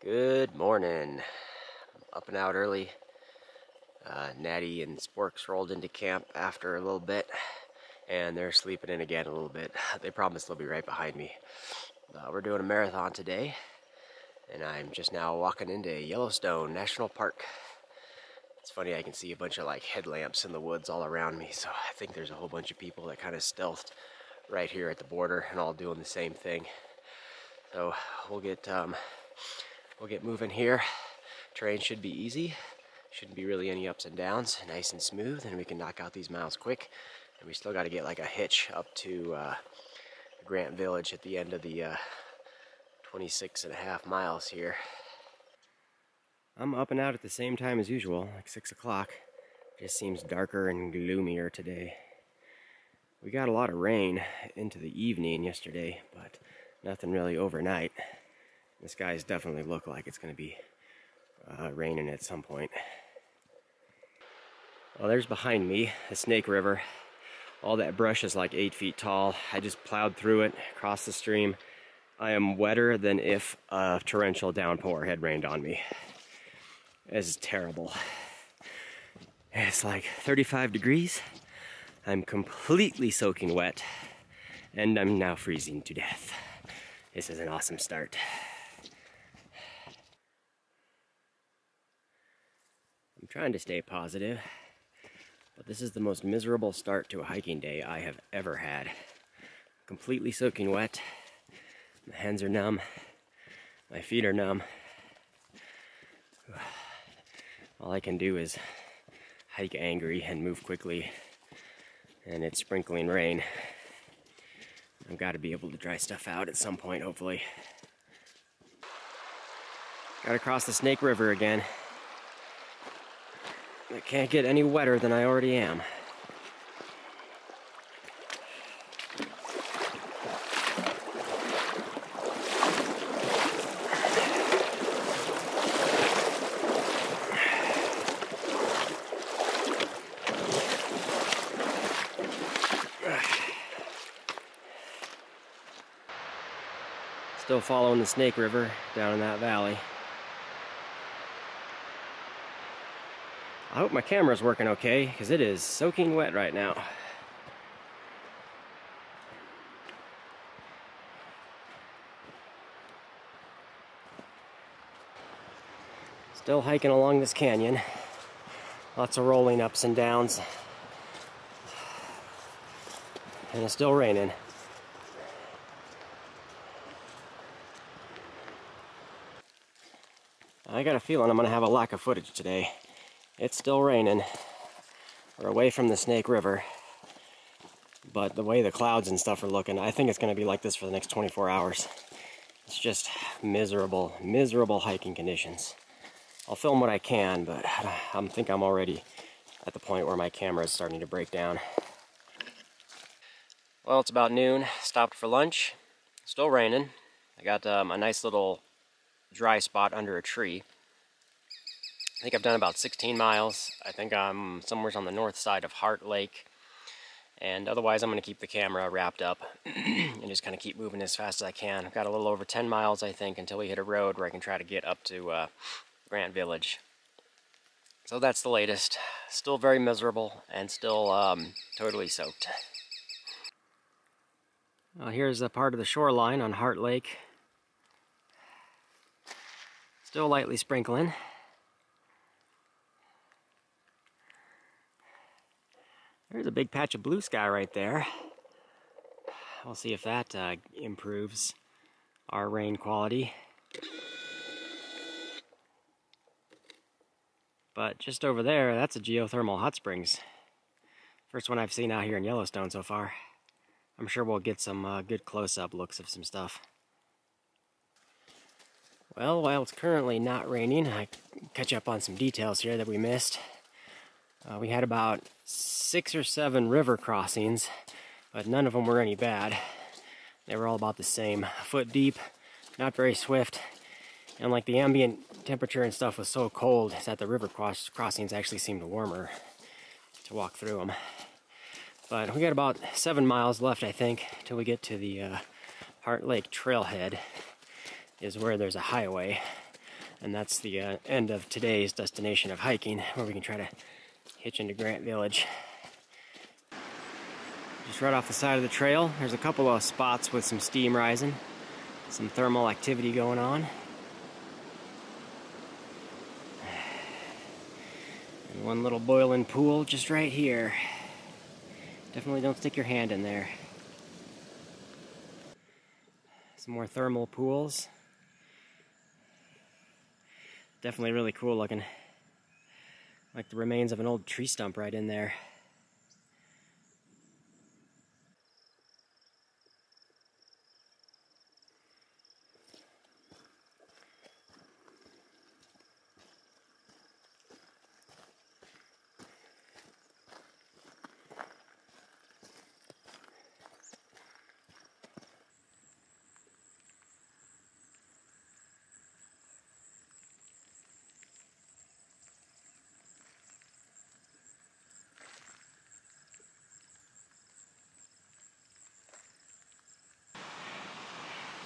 Good morning. Up and out early. Natty and Sporks rolled into camp after a little bit, and they're sleeping in again a little bit. They promised they'll be right behind me. We're doing a marathon today, and I'm just now walking into Yellowstone National Park. It's funny, I can see a bunch of like headlamps in the woods all around me, so I think there's a whole bunch of people that kind of stealthed right here at the border and all doing the same thing. So we'll get moving here. Terrain should be easy. Shouldn't be really any ups and downs. Nice and smooth, and we can knock out these miles quick. And we still got to get like a hitch up to Grant Village at the end of the 26.5 miles here. I'm up and out at the same time as usual, like 6 o'clock. Just seems darker and gloomier today. We got a lot of rain into the evening yesterday, but nothing really overnight. The skies definitely look like it's going to be raining at some point. Well, there's behind me the Snake River. All that brush is like 8 feet tall. I just plowed through it, across the stream. I am wetter than if a torrential downpour had rained on me. This is terrible. It's like 35 degrees. I'm completely soaking wet, and I'm now freezing to death. This is an awesome start. I'm trying to stay positive, but this is the most miserable start to a hiking day I have ever had. Completely soaking wet. My hands are numb. My feet are numb. All I can do is hike angry and move quickly, and it's sprinkling rain. I've got to be able to dry stuff out at some point, hopefully. Got to cross the Snake River again. I can't get any wetter than I already am. Still following the Snake River down in that valley. I hope my camera's working okay, because it is soaking wet right now. Still hiking along this canyon. Lots of rolling ups and downs. And it's still raining. I got a feeling I'm going to have a lack of footage today. It's still raining. We're away from the Snake River. But the way the clouds and stuff are looking, I think it's going to be like this for the next 24 hours. It's just miserable, miserable hiking conditions. I'll film what I can, but I think I'm already at the point where my camera is starting to break down. Well, it's about noon. Stopped for lunch. Still raining. I got a nice little dry spot under a tree. I think I've done about 16 miles. I think I'm somewhere on the north side of Heart Lake. And otherwise, I'm going to keep the camera wrapped up and just kind of keep moving as fast as I can. I've got a little over 10 miles, I think, until we hit a road where I can try to get up to Grant Village. So that's the latest. Still very miserable and still totally soaked. Well, here's a part of the shoreline on Heart Lake. Still lightly sprinkling. There's a big patch of blue sky right there. We'll see if that improves our rain quality. But just over there, that's a geothermal hot springs. First one I've seen out here in Yellowstone so far. I'm sure we'll get some good close-up looks of some stuff. Well, while it's currently not raining, I catch up on some details here that we missed. We had about 6 or 7 river crossings, but none of them were any bad. They were all about the same. A foot deep, not very swift, and like the ambient temperature and stuff was so cold that the river crossings actually seemed warmer to walk through them. But we got about 7 miles left, I think, till we get to the Heart Lake trailhead, is where there's a highway. And that's the end of today's destination of hiking, where we can try to hitch into Grant Village. Just right off the side of the trail, there's a couple of spots with some steam rising, some thermal activity going on. And one little boiling pool just right here. Definitely don't stick your hand in there. Some more thermal pools. Definitely really cool looking. Like the remains of an old tree stump right in there.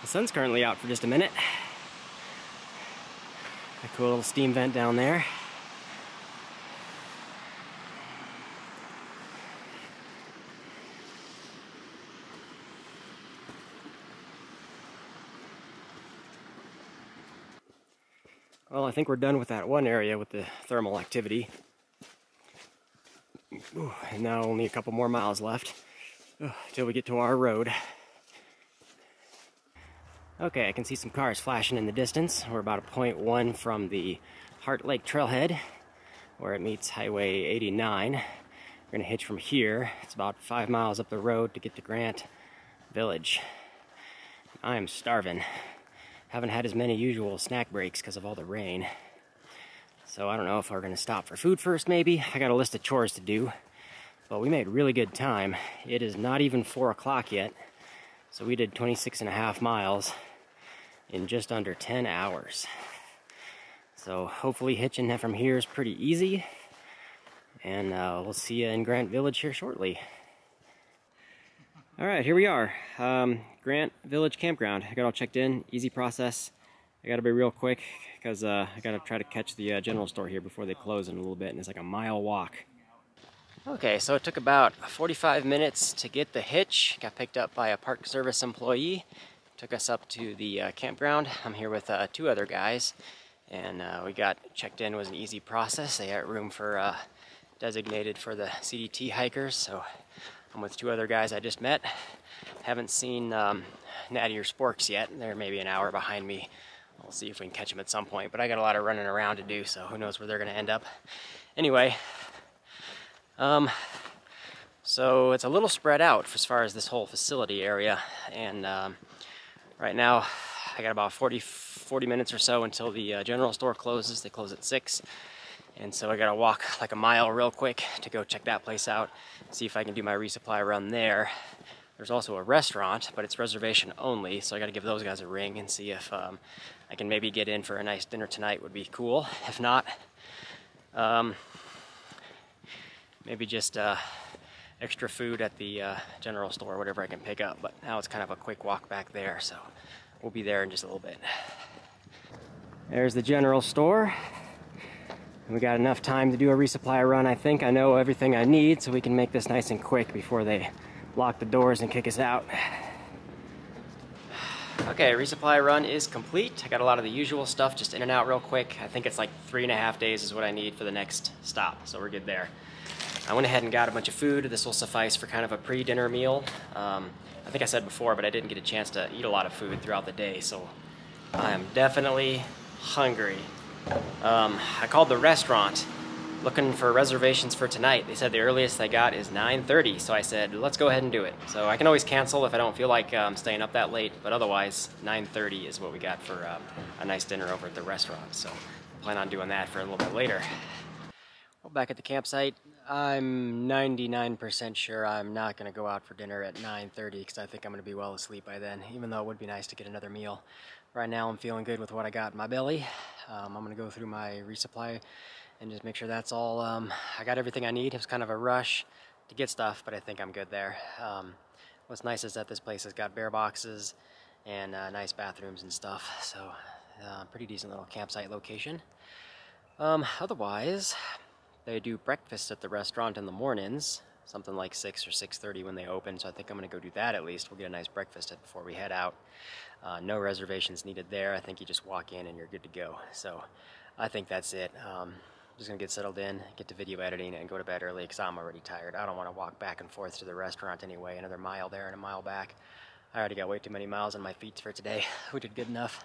The sun's currently out for just a minute. A cool little steam vent down there. Well, I think we're done with that one area with the thermal activity. Ooh, and now only a couple more miles left till we get to our road. Okay, I can see some cars flashing in the distance. We're about a 0.1 from the Heart Lake trailhead, where it meets Highway 89. We're gonna hitch from here. It's about 5 miles up the road to get to Grant Village. I am starving. Haven't had as many usual snack breaks because of all the rain. So I don't know if we're gonna stop for food first, maybe. I got a list of chores to do, but we made really good time. It is not even 4 o'clock yet. So we did 26.5 miles in just under 10 hours. So hopefully hitching from here is pretty easy. And we'll see you in Grant Village here shortly. All right, here we are. Grant Village Campground. I got all checked in, easy process. I gotta be real quick because I gotta try to catch the general store here before they close in a little bit, and it's like a mile walk. Okay, so it took about 45 minutes to get the hitch. Got picked up by a Park Service employee. Took us up to the campground. I'm here with 2 other guys, and we got checked in. It was an easy process. They had room for designated for the CDT hikers, so I'm with 2 other guys I just met. Haven't seen Natty or Sporks yet. They're maybe an hour behind me. We'll see if we can catch them at some point, but I got a lot of running around to do, so who knows where they're gonna end up. Anyway, so it's a little spread out as far as this whole facility area, and right now I got about 40 minutes or so until the general store closes. They close at 6, and so I gotta walk like a mile real quick to go check that place out, see if I can do my resupply run there. There's also a restaurant, but it's reservation only, so I gotta give those guys a ring and see if I can maybe get in for a nice dinner tonight. Would be cool. If not, maybe just extra food at the general store, whatever I can pick up. But now it's kind of a quick walk back there, so we'll be there in just a little bit. There's the general store. We got enough time to do a resupply run. I think I know everything I need, so we can make this nice and quick before they lock the doors and kick us out. Okay, resupply run is complete. I got a lot of the usual stuff just in and out real quick. I think it's like 3.5 days is what I need for the next stop, so we're good there. I went ahead and got a bunch of food. This will suffice for kind of a pre-dinner meal. I think I said before, but I didn't get a chance to eat a lot of food throughout the day, so I am definitely hungry. I called the restaurant looking for reservations for tonight. They said the earliest they got is 9:30, so I said, let's go ahead and do it. So I can always cancel if I don't feel like staying up that late, but otherwise 9:30 is what we got for a nice dinner over at the restaurant. So I plan on doing that for a little bit later. Well, back at the campsite, I'm 99% sure I'm not going to go out for dinner at 9:30 because I think I'm going to be well asleep by then, even though it would be nice to get another meal. Right now I'm feeling good with what I got in my belly. I'm going to go through my resupply and just make sure that's all, I got everything I need. It was kind of a rush to get stuff, but I think I'm good there. What's nice is that this place has got bear boxes and nice bathrooms and stuff, so Pretty decent little campsite location. Otherwise, they do breakfast at the restaurant in the mornings, something like 6 or 6:30 when they open, so I think I'm going to go do that at least. We'll get a nice breakfast before we head out. No reservations needed there. I think you just walk in and you're good to go. So I think that's it. Just going to get settled in, get to video editing, and go to bed early because I'm already tired. I don't want to walk back and forth to the restaurant anyway, another mile there and a mile back. I already got way too many miles on my feet for today. We did good enough.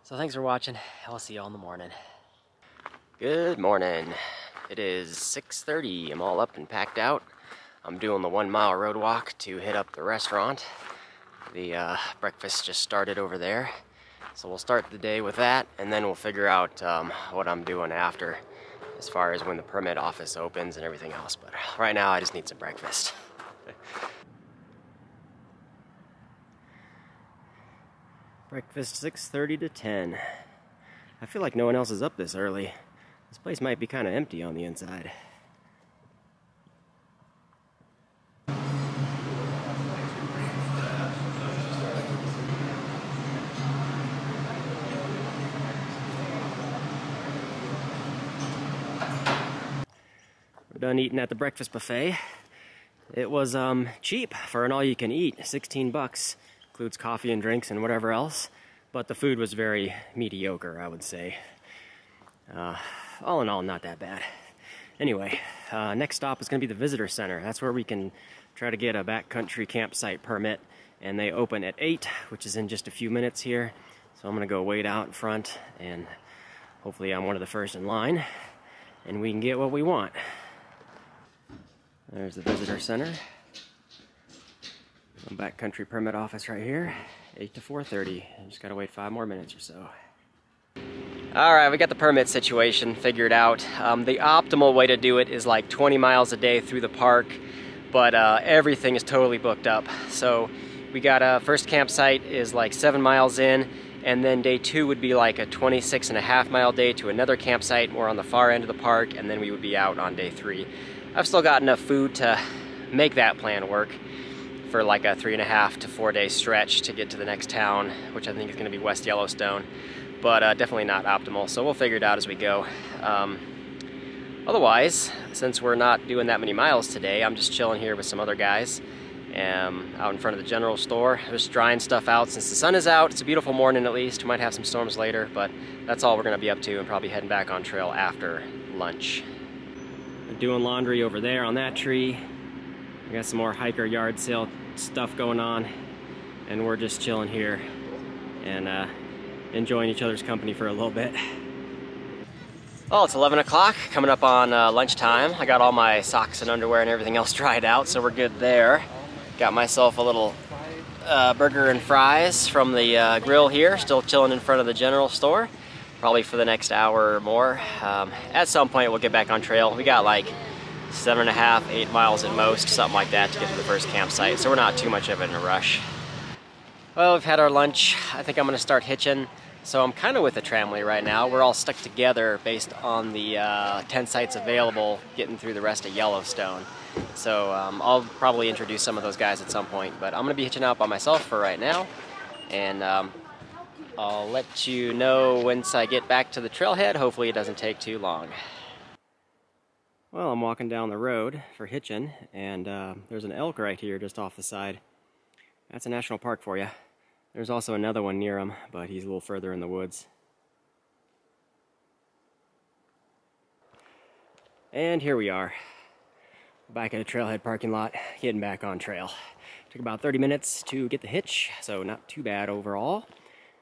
So thanks for watching. I'll see you all in the morning. Good morning. It is 6:30. I'm all up and packed out. I'm doing the 1 mile road walk to hit up the restaurant. The breakfast just started over there. So we'll start the day with that, and then we'll figure out what I'm doing after, as far as when the permit office opens and everything else. But right now I just need some breakfast. Breakfast 6:30 to 10. I feel like no one else is up this early. This place might be kind of empty on the inside. We're done eating at the breakfast buffet. It was cheap for an all-you-can-eat, 16 bucks. Includes coffee and drinks and whatever else, but the food was very mediocre, I would say. All in all, not that bad. Anyway, next stop is going to be the visitor center. That's where we can try to get a backcountry campsite permit, and they open at 8, which is in just a few minutes here. So I'm going to go wait out in front, and hopefully I'm one of the first in line, and we can get what we want. There's the visitor center. Backcountry permit office right here, 8 to 4:30. Just gotta wait 5 more minutes or so. Alright, we got the permit situation figured out. The optimal way to do it is like 20 miles a day through the park, but everything is totally booked up. So we got first campsite is like 7 miles in, and then day 2 would be like a 26.5 mile day to another campsite more on the far end of the park, and then we would be out on day 3. I've still got enough food to make that plan work for like a 3.5 to 4 day stretch to get to the next town, which I think is going to be West Yellowstone, but definitely not optimal, so we'll figure it out as we go. Otherwise, since we're not doing that many miles today, I'm just chilling here with some other guys out in front of the general store, just drying stuff out since the sun is out. It's a beautiful morning at least. We might have some storms later, but that's all we're going to be up to, and probably heading back on trail after lunch. I'm doing laundry over there on that tree. We got some more hiker yard sale stuff going on, and we're just chilling here and enjoying each other's company for a little bit. Well, it's 11 o'clock, coming up on lunchtime. I got all my socks and underwear and everything else dried out, so we're good there. Got myself a little burger and fries from the grill here, still chilling in front of the general store, probably for the next hour or more. At some point we'll get back on trail. We got like 7.5, 8 miles at most, something like that, to get to the first campsite, so we're not too much of it in a rush. Well, we've had our lunch. I think I'm going to start hitching. So I'm kind of with the tramway right now. We're all stuck together based on the 10 sites available getting through the rest of Yellowstone. So I'll probably introduce some of those guys at some point, but I'm going to be hitching out by myself for right now, and I'll let you know once I get back to the trailhead. Hopefully it doesn't take too long. Well, I'm walking down the road for hitching, and there's an elk right here just off the side. That's a national park for you. There's also another one near him, but he's a little further in the woods. And here we are, back at a trailhead parking lot, getting back on trail. Took about 30 minutes to get the hitch, so not too bad overall.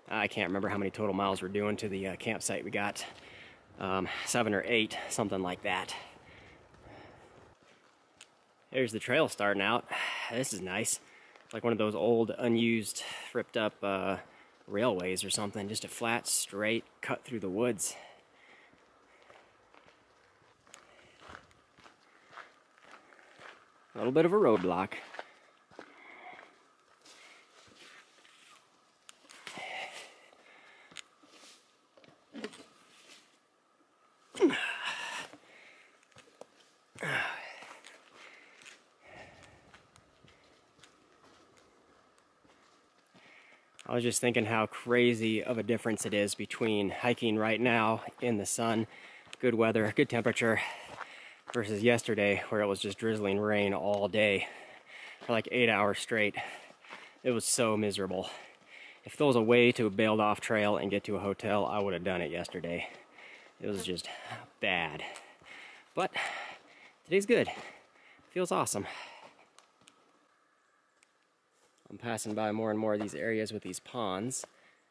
I can't remember how many total miles we're doing to the campsite. We got 7 or 8, something like that. There's the trail starting out. This is nice. It's like one of those old, unused, ripped up railways or something. Just a flat, straight cut through the woods. A little bit of a roadblock. I was just thinking how crazy of a difference it is between hiking right now in the sun, good weather, good temperature, versus yesterday where it was just drizzling rain all day for like 8 hours straight. It was so miserable. If there was a way to bail off trail and get to a hotel, I would have done it yesterday. It was just bad. But today's good. Feels awesome. I'm passing by more and more of these areas with these ponds,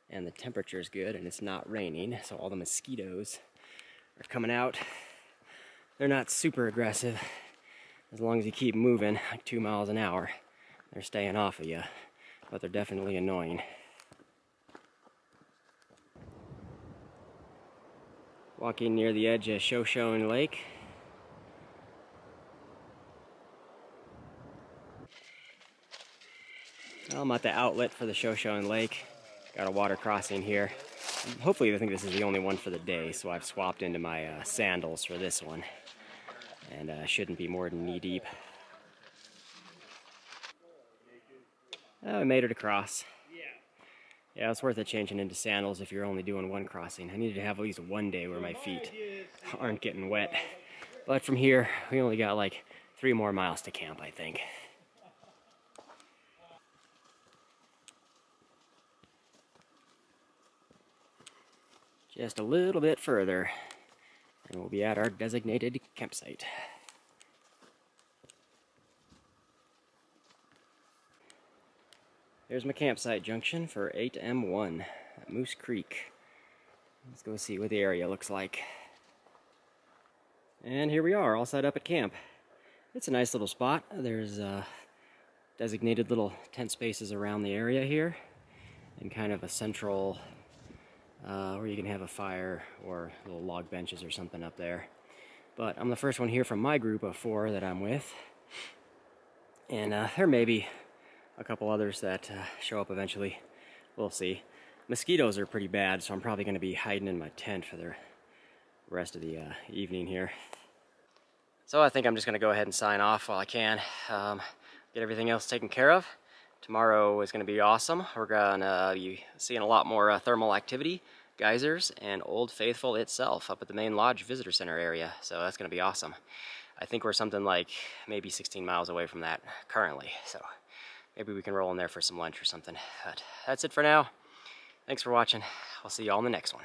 and the temperature's good and it's not raining, so all the mosquitoes are coming out. They're not super aggressive. As long as you keep moving like 2 miles an hour, they're staying off of you, but they're definitely annoying. Walking near the edge of Shoshone Lake. I'm at the outlet for the Shoshone Lake. Got a water crossing here. Hopefully I think this is the only one for the day, so I've swapped into my sandals for this one. And shouldn't be more than knee deep. Oh, I made it across. Yeah, it's worth it changing into sandals if you're only doing one crossing. I needed to have at least one day where my feet aren't getting wet. But from here, we only got like 3 more miles to camp, I think. Just a little bit further, and we'll be at our designated campsite. There's my campsite junction for 8M1 at Moose Creek. Let's go see what the area looks like. And here we are, all set up at camp. It's a nice little spot. There's designated little tent spaces around the area here, and kind of a central where you can have a fire or little log benches or something up there. But I'm the first one here from my group of 4 that I'm with. And there may be a couple others that show up eventually. We'll see. Mosquitoes are pretty bad, so I'm probably going to be hiding in my tent for the rest of the evening here. So I think I'm just going to go ahead and sign off while I can. Get everything else taken care of. Tomorrow is going to be awesome. We're going to be seeing a lot more thermal activity, geysers, and Old Faithful itself up at the main lodge visitor center area. So that's going to be awesome. I think we're something like maybe 16 miles away from that currently. So maybe we can roll in there for some lunch or something. But that's it for now. Thanks for watching. I'll see you all in the next one.